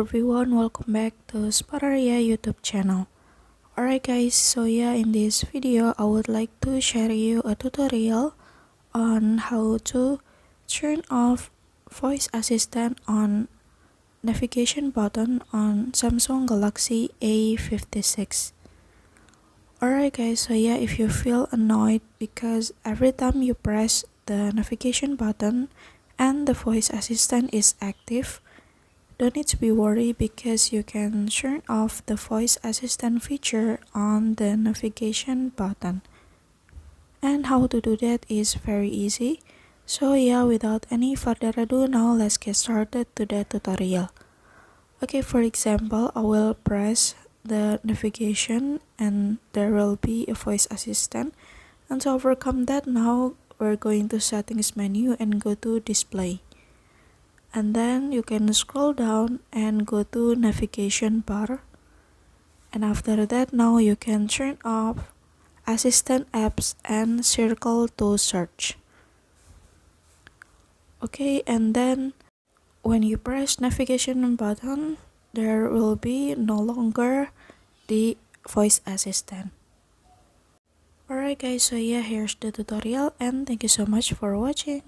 everyone, welcome back to Spararia YouTube channel. Alright guys, so yeah, in this video I would like to share you a tutorial on how to turn off voice assistant on navigation button on Samsung Galaxy A56. Alright guys, so yeah, if you feel annoyed because every time you press the navigation button and the voice assistant is active, don't need to be worried because you can turn off the voice assistant feature on the navigation button. And how to do that is very easy. So yeah, without any further ado, now let's get started to the tutorial. Okay, for example, I will press the navigation and there will be a voice assistant. And to overcome that, now we're going to settings menu and go to display. And then you can scroll down and go to navigation bar, and after that now you can turn off assistant apps and circle to search. Okay, and then when you press navigation button, there will be no longer the voice assistant. Alright guys, so yeah, here's the tutorial and thank you so much for watching.